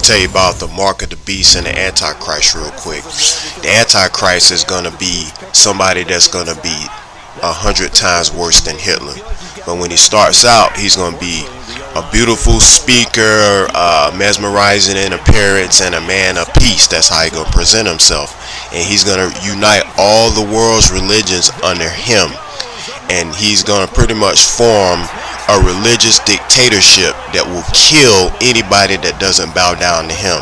tell you about the mark of the beast and the Antichrist real quick. The Antichrist is going to be somebody that's going to be 100 times worse than Hitler. But when he starts out, he's going to be a beautiful speaker, mesmerizing in appearance, and a man of peace. That's how he's going to present himself. And he's going to unite all the world's religions under him. And he's going to pretty much form a religious dictatorship that will kill anybody that doesn't bow down to him.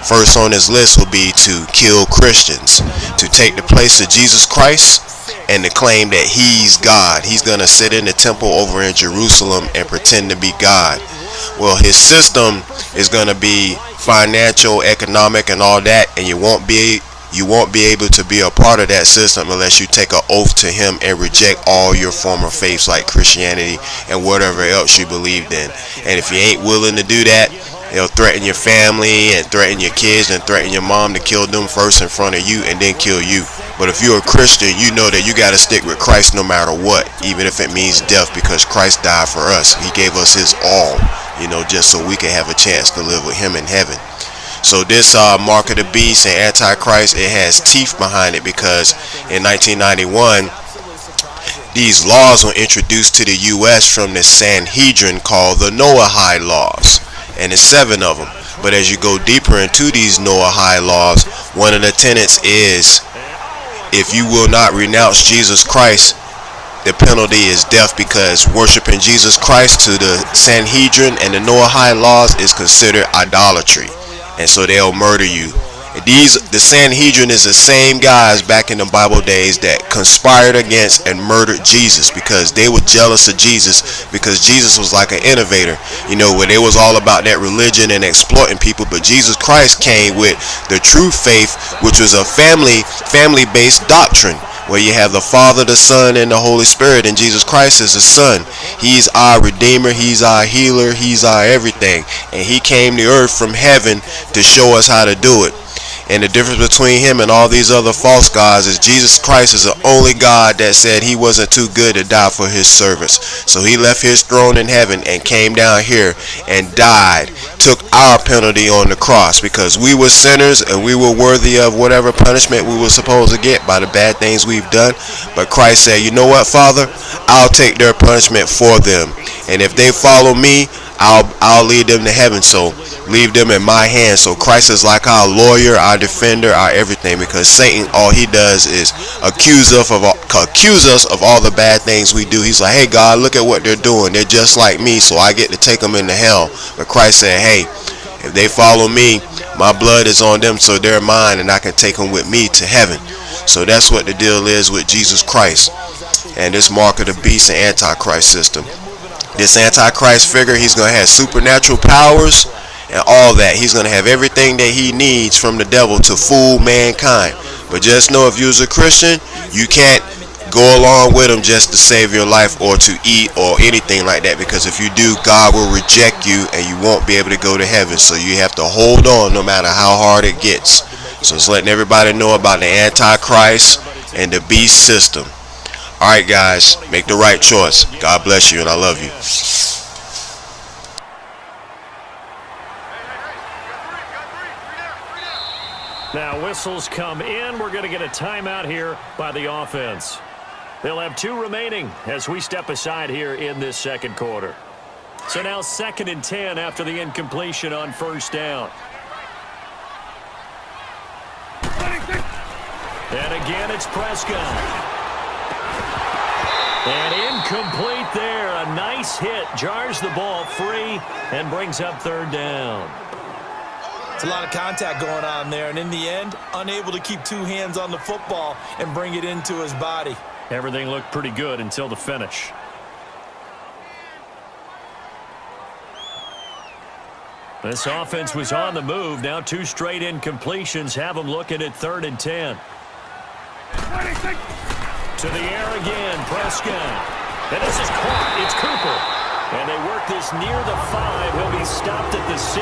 First on his list will be to kill Christians, to take the place of Jesus Christ, and to claim that he's God. He's going to sit in the temple over in Jerusalem and pretend to be God. Well, his system is going to be financial, economic, and all that, and you won't be able to be a part of that system unless you take an oath to him and reject all your former faiths like Christianity and whatever else you believed in. And if you ain't willing to do that, he'll threaten your family and threaten your kids and threaten your mom to kill them first in front of you and then kill you. But if you're a Christian, you know that you got to stick with Christ no matter what, even if it means death, because Christ died for us. He gave us his all, just so we can have a chance to live with him in heaven. So this mark of the beast and Antichrist, it has teeth behind it, because in 1991, these laws were introduced to the U.S. from the Sanhedrin called the Noahide laws. And there's 7 of them. But as you go deeper into these Noahide laws, one of the tenets is, if you will not renounce Jesus Christ, the penalty is death, because worshiping Jesus Christ to the Sanhedrin and the Noahide laws is considered idolatry. And so they'll murder you. The Sanhedrin is the same guys back in the Bible days that conspired against and murdered Jesus, because they were jealous of Jesus, because Jesus was like an innovator, where they was all about that religion and exploiting people. But Jesus Christ came with the true faith, which was a family-based doctrine, where you have the Father, the Son, and the Holy Spirit, and Jesus Christ is the Son. He's our Redeemer, he's our healer, he's our everything. And he came to earth from heaven to show us how to do it. And the difference between him and all these other false gods is Jesus Christ is the only God that said he wasn't too good to die for his servants. So he left his throne in heaven and came down here and died, took our penalty on the cross, because we were sinners and we were worthy of whatever punishment we were supposed to get by the bad things we've done. But Christ said, you know what, Father, I'll take their punishment for them. And if they follow me, I'll lead them to heaven. So leave them in my hands. So Christ is like our lawyer, our defender, our everything, because Satan, all he does is accuse us of all the bad things we do. He's like, hey God, look at what they're doing. They're just like me, so I get to take them into hell. But Christ said, hey, if they follow me, my blood is on them, so they're mine, and I can take them with me to heaven. So that's what the deal is with Jesus Christ and this mark of the beast and Antichrist system. This Antichrist figure, he's going to have supernatural powers and all that. He's going to have everything that he needs from the devil to fool mankind. But just know, if you're a Christian, you can't go along with him just to save your life or to eat or anything like that, because if you do, God will reject you and you won't be able to go to heaven. So you have to hold on no matter how hard it gets. So it's letting everybody know about the Antichrist and the beast system. Alright guys, make the right choice. God bless you, and I love you. Now whistles come in. We're going to get a timeout here by the offense. They'll have 2 remaining as we step aside here in this second quarter. So now 2nd and 10 after the incompletion on first down. And again, it's Prescott. And incomplete there. A nice hit. Jars the ball free and brings up 3rd down. It's a lot of contact going on there, and in the end, unable to keep 2 hands on the football and bring it into his body. Everything looked pretty good until the finish. This offense was on the move. Now 2 straight incompletions have them looking at 3rd and 10. To the air again, Prescott. And this is caught. It's Cooper. And they work this near the 5. He'll be stopped at the 6.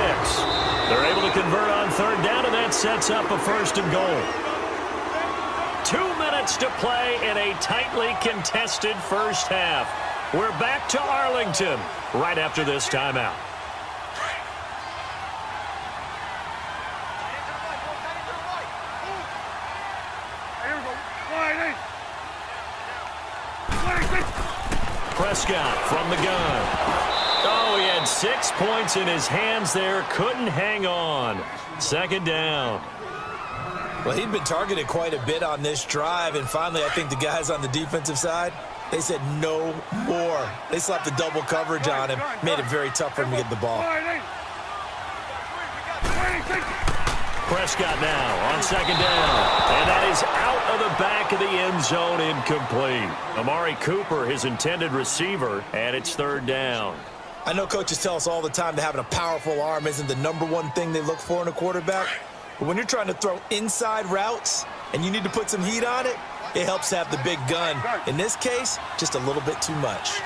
They're able to convert on 3rd down, and that sets up a 1st and goal. 2 minutes to play in a tightly contested first half. We're back to Arlington right after this timeout. Prescott from the gun. Oh, he had 6 points in his hands there. Couldn't hang on. Second down. Well, he'd been targeted quite a bit on this drive, and finally I think the guys on the defensive side, they said no more. They slapped the double coverage on him, made it very tough for him to get the ball. Prescott now on second down, and that is out of the back of the end zone, incomplete. Amari Cooper, his intended receiver, and it's third down. I know coaches tell us all the time that having a powerful arm isn't the #1 thing they look for in a quarterback, but when you're trying to throw inside routes and you need to put some heat on it, it helps to have the big gun. In this case, just a little bit too much.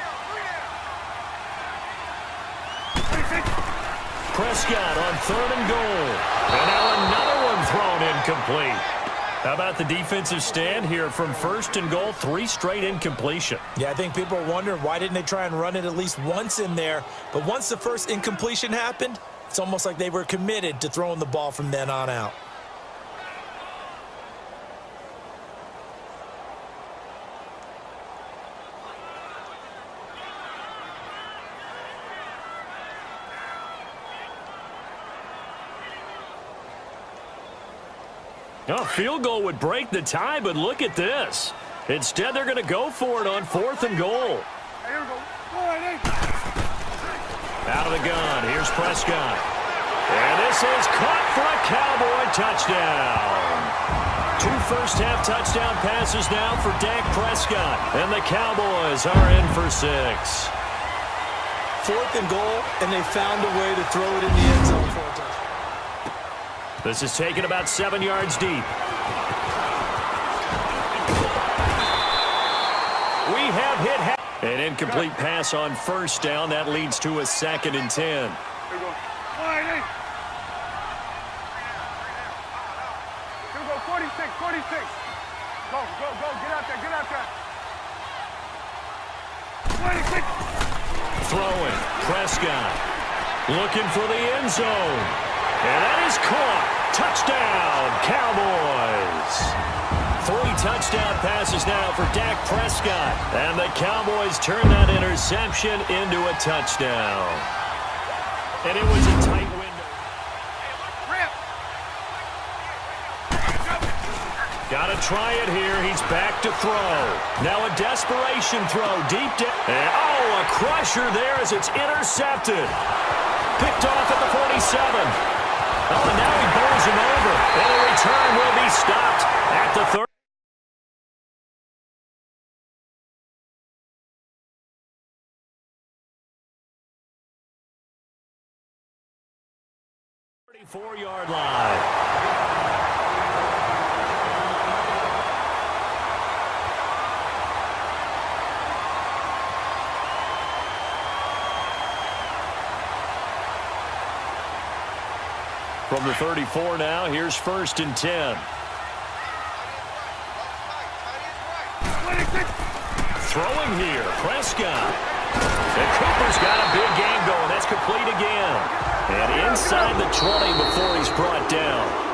Prescott on third and goal. And now another one thrown incomplete. How about the defensive stand here from first and goal? 3 straight incompletion. Yeah, I think people are wondering why didn't they try and run it at least once in there. But once the first incompletion happened, it's almost like they were committed to throwing the ball from then on out. A field goal would break the tie, but look at this. Instead, they're going to go for it on fourth and goal. Out of the gun, here's Prescott. And this is caught for a Cowboy touchdown. 2 first-half touchdown passes now for Dak Prescott. And the Cowboys are in for 6. Fourth and goal, and they found a way to throw it in the end zone for a touchdown. This is taken about 7 yards deep. We have hit an incomplete pass on first down. That leads to a 2nd and 10. Here we go, 46. Go, get out there. 26. Throwing, Prescott. Looking for the end zone. And that is caught. Touchdown, Cowboys. 3 touchdown passes now for Dak Prescott. And the Cowboys turn that interception into a touchdown. And it was a tight window. Got to try it here. He's back to throw. Now a desperation throw deep down. And a crusher there as it's intercepted. Picked off at the 47. Oh, and now he bowls him over. And the return will be stopped at the 30. Yard line. From the 34 now, here's 1st and 10. Throwing here, Prescott. And Cooper's got a big game going. That's complete again. And inside the 20 before he's brought down.